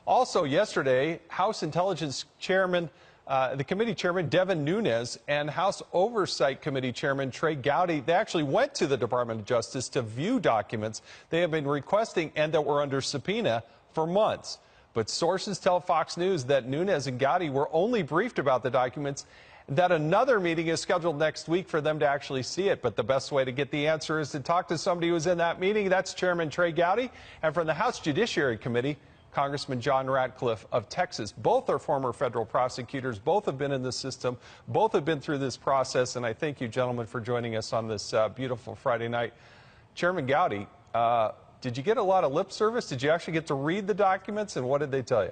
Also yesterday, House Intelligence Chairman, the committee chairman, Devin Nunes, and House Oversight Committee Chairman Trey Gowdy, they actually went to the Department of Justice to view documents they have been requesting and that were under subpoena for months. But sources tell Fox News that Nunes and Gowdy were only briefed about the documents, that another meeting is scheduled next week for them to actually see it. But the best way to get the answer is to talk to somebody who was in that meeting. That's Chairman Trey Gowdy. And from the House Judiciary Committee, Congressman John Ratcliffe of Texas. Both are former federal prosecutors. Both have been in the system. Both have been through this process. And I thank you, gentlemen, for joining us on this beautiful Friday night. Chairman Gowdy, did you get a lot of lip service? Did you actually get to read the documents? And what did they tell you?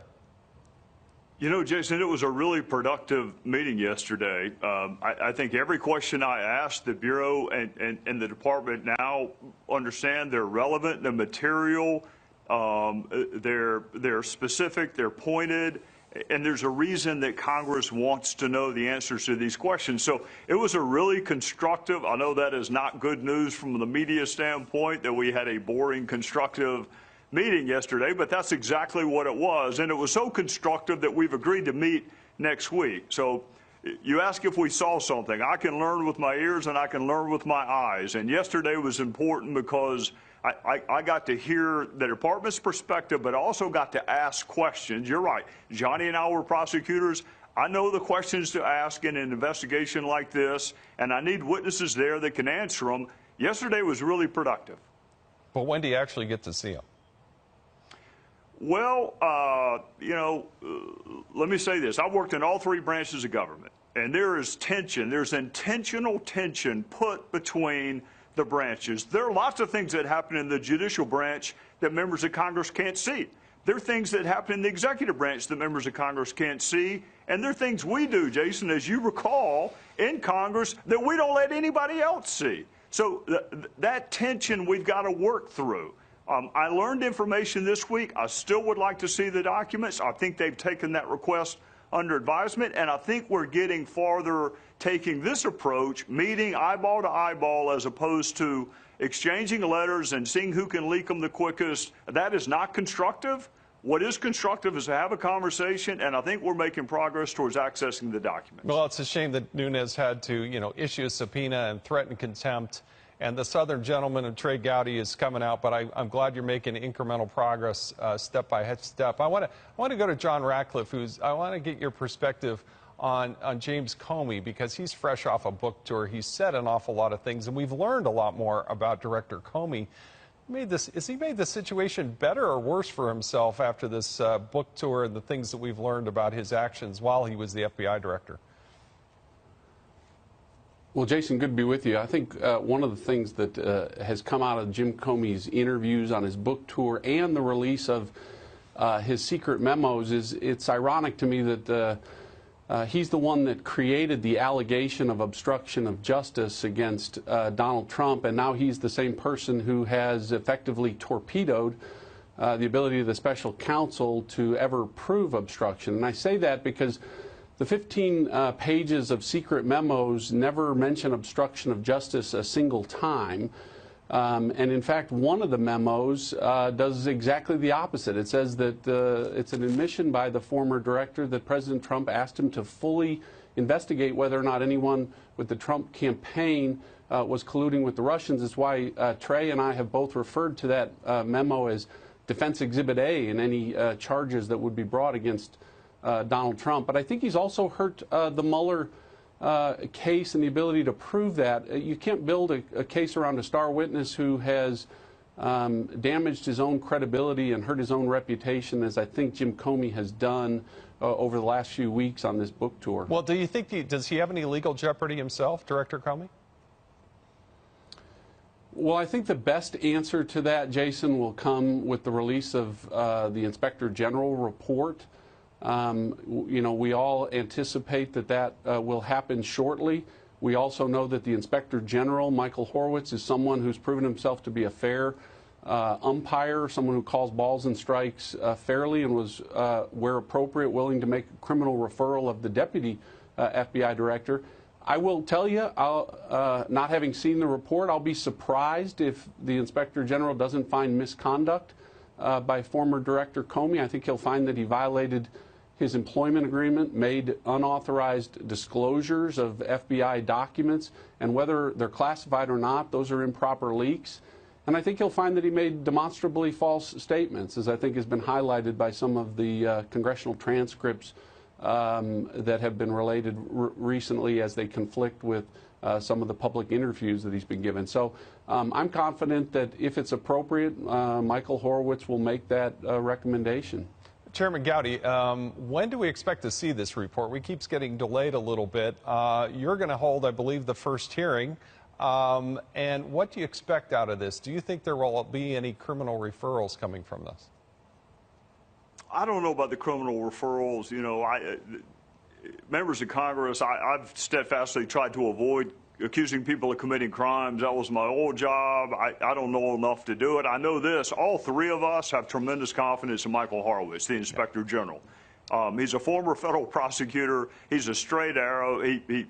You know, Jason, it was a really productive meeting yesterday. I think every question I asked, the Bureau and the Department now understand they're relevant, they're material, they're specific, they're pointed, and there's a reason that Congress wants to know the answers to these questions. So it was a really constructive, I know that is not good news from the media standpoint, that we had a boring, constructive meeting yesterday, but that's exactly what it was. And it was so constructive that we've agreed to meet next week. So you ask if we saw something. I can learn with my ears and I can learn with my eyes. And yesterday was important because I got to hear the department's perspective, but also got to ask questions. You're right. Johnny and I were prosecutors. I know the questions to ask in an investigation like this, and I need witnesses there that can answer them. Yesterday was really productive. But when do you actually get to see them? Well, let me say this. I've worked in all three branches of government, and there is tension. There's intentional tension put between the branches. There are lots of things that happen in the judicial branch that members of Congress can't see. There are things that happen in the executive branch that members of Congress can't see. And there are things we do, Jason, as you recall, in Congress that we don't let anybody else see. So that tension we've got to work through. I learned information this week. I still would like to see the documents. I think they've taken that request under advisement, and I think we're getting farther taking this approach, meeting eyeball to eyeball as opposed to exchanging letters and seeing who can leak them the quickest. That is not constructive. What is constructive is to have a conversation, and I think we're making progress towards accessing the documents. Well, it's a shame that Nunes had to, issue a subpoena and threaten contempt. And the Southern gentleman of Trey Gowdy is coming out, but I'm glad you're making incremental progress step by step. I want to go to John Ratcliffe, I want to get your perspective on James Comey, because he's fresh off a book tour. He's said an awful lot of things, and we've learned a lot more about Director Comey. Has he made the situation better or worse for himself after this book tour and the things that we've learned about his actions while he was the FBI director? Well, Jason, good to be with you. I think one of the things that has come out of Jim Comey's interviews on his book tour and the release of his secret memos is it's ironic to me that he's the one that created the allegation of obstruction of justice against Donald Trump, and now he's the same person who has effectively torpedoed the ability of the special counsel to ever prove obstruction. And I say that because the 15 pages of secret memos never mention obstruction of justice a single time. And in fact, one of the memos does exactly the opposite. It says that it's an admission by the former director that President Trump asked him to fully investigate whether or not anyone with the Trump campaign was colluding with the Russians. It's why Trey and I have both referred to that memo as Defense Exhibit A in any charges that would be brought against Donald Trump. But I think he's also hurt the Mueller case and the ability to prove that. You can't build a case around a star witness who has damaged his own credibility and hurt his own reputation, as I think Jim Comey has done over the last few weeks on this book tour. Well, do you think does he have any legal jeopardy himself, Director Comey? Well, I think the best answer to that, Jason, will come with the release of the Inspector General report. We all anticipate that will happen shortly. We also know that the Inspector General, Michael Horowitz, is someone who's proven himself to be a fair umpire, someone who calls balls and strikes fairly and was, where appropriate, willing to make a criminal referral of the deputy FBI director. I will tell you, not having seen the report, I'll be surprised if the Inspector General doesn't find misconduct by former Director Comey. I think he'll find that he violated his employment agreement, made unauthorized disclosures of FBI documents, and whether they're classified or not, those are improper leaks. And I think he'll find that he made demonstrably false statements, as I think has been highlighted by some of the congressional transcripts that have been related recently as they conflict with some of the public interviews that he's been given. So I'm confident that if it's appropriate, Michael Horowitz will make that recommendation. Chairman Gowdy, when do we expect to see this report? We keep getting delayed a little bit. You're going to hold, I believe, the first hearing. And what do you expect out of this? Do you think there will be any criminal referrals coming from this? I don't know about the criminal referrals. You know, members of Congress, I've steadfastly tried to avoid accusing people of committing crimes. That was my old job. I don't know enough to do it. I know this. All three of us have tremendous confidence in Michael Horowitz, the Inspector General. He's a former federal prosecutor. He's a straight arrow. He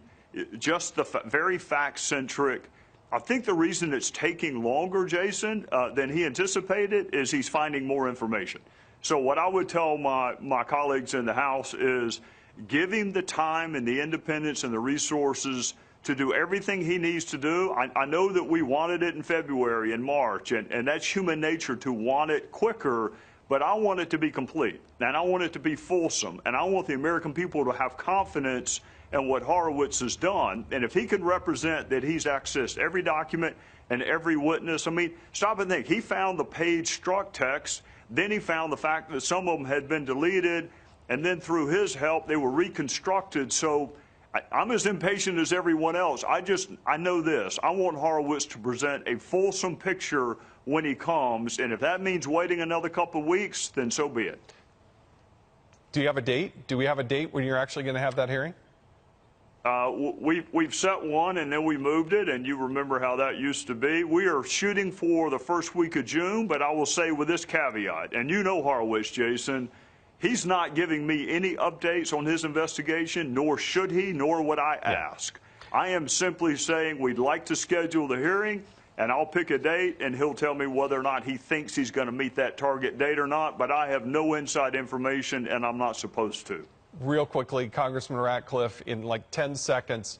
just the very fact-centric. I think the reason it's taking longer, Jason, than he anticipated is he's finding more information. So what I would tell my colleagues in the House is give him the time and the independence and the resources to do everything he needs to do. I know that we wanted it in February and March, and that's human nature to want it quicker, but I want it to be complete, and I want it to be fulsome, and I want the American people to have confidence in what Horowitz has done. And if he can represent that he's accessed every document and every witness, I mean, stop and think. He found the page struck text, then he found the fact that some of them had been deleted, and then through his help, they were reconstructed. So I'm as impatient as everyone else. I know this. I want Horowitz to present a fulsome picture when he comes, and if that means waiting another couple of weeks, then so be it. Do you have a date? Do we have a date when you're actually going to have that hearing? We've set one, and then we moved it, and you remember how that used to be. We are shooting for the first week of June, but I will say with this caveat, and you know Horowitz, Jason, he's not giving me any updates on his investigation, nor should he, nor would I ask. I am simply saying we'd like to schedule the hearing, and I'll pick a date, and he'll tell me whether or not he thinks he's going to meet that target date or not, but I have no inside information, and I'm not supposed to. Real quickly, Congressman Ratcliffe, in like 10 seconds,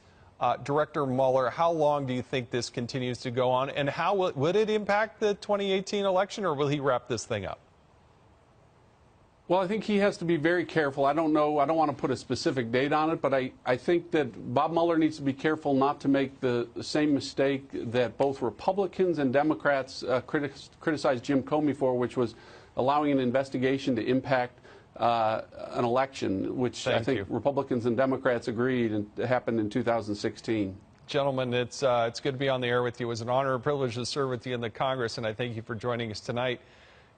Director Mueller, how long do you think this continues to go on, and how would it impact the 2018 election, or will he wrap this thing up? Well, I think he has to be very careful. I don't know. I don't want to put a specific date on it, but I think that Bob Mueller needs to be careful not to make the same mistake that both Republicans and Democrats criticized Jim Comey for, which was allowing an investigation to impact an election, which I think Republicans and Democrats agreed and happened in 2016. Gentlemen, it's good to be on the air with you. It was an honor and privilege to serve with you in the Congress, and I thank you for joining us tonight.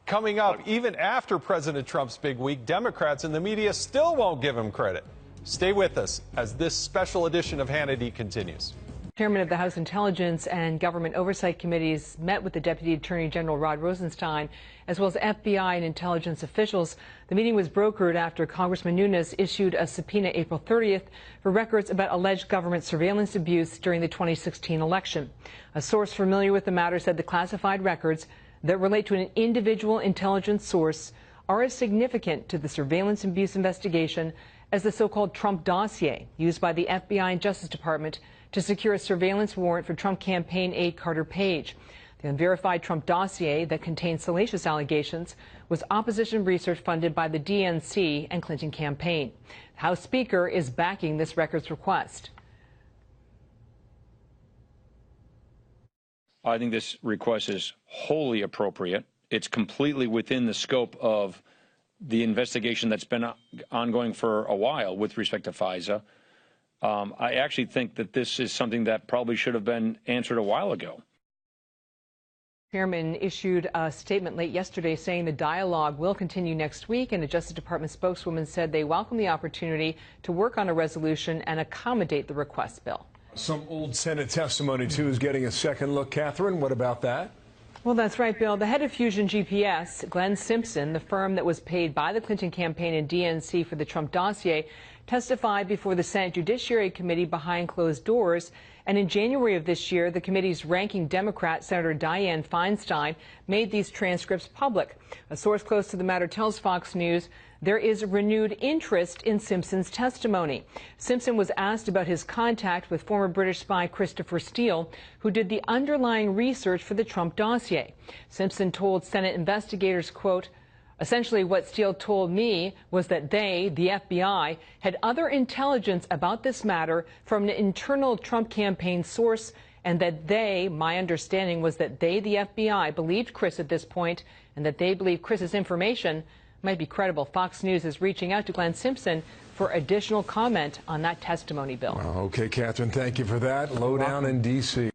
Coming up, even after President Trump's big week, Democrats and the media still won't give him credit. Stay with us as this special edition of Hannity continues. Chairman of the House Intelligence and Government Oversight Committees met with the Deputy Attorney General Rod Rosenstein, as well as FBI and intelligence officials. The meeting was brokered after Congressman Nunes issued a subpoena April 30th for records about alleged government surveillance abuse during the 2016 election. A source familiar with the matter said the classified records that relate to an individual intelligence source are as significant to the surveillance abuse investigation as the so-called Trump dossier used by the FBI and Justice Department to secure a surveillance warrant for Trump campaign aide Carter Page. The unverified Trump dossier that contains salacious allegations was opposition research funded by the DNC and Clinton campaign. The House Speaker is backing this records request. I think this request is wholly appropriate. It's completely within the scope of the investigation that's been ongoing for a while with respect to FISA. I actually think that this is something that probably should have been answered a while ago. Chairman issued a statement late yesterday saying the dialogue will continue next week, and a Justice Department spokeswoman said they welcome the opportunity to work on a resolution and accommodate the request bill. Some old Senate testimony, too, is getting a second look. Catherine, what about that? Well, that's right, Bill. The head of Fusion GPS, Glenn Simpson, the firm that was paid by the Clinton campaign and DNC for the Trump dossier, testified before the Senate Judiciary Committee behind closed doors. And in January of this year, the committee's ranking Democrat, Senator Dianne Feinstein, made these transcripts public. A source close to the matter tells Fox News there is renewed interest in Simpson's testimony. Simpson was asked about his contact with former British spy Christopher Steele, who did the underlying research for the Trump dossier. Simpson told Senate investigators, quote, essentially what Steele told me was that they, the FBI, had other intelligence about this matter from an internal Trump campaign source, and that they, my understanding was that they, the FBI, believed Chris at this point, and that they believed Chris's information might be credible. Fox News is reaching out to Glenn Simpson for additional comment on that testimony, Bill. Okay, Catherine, thank you for that. Lowdown in D.C.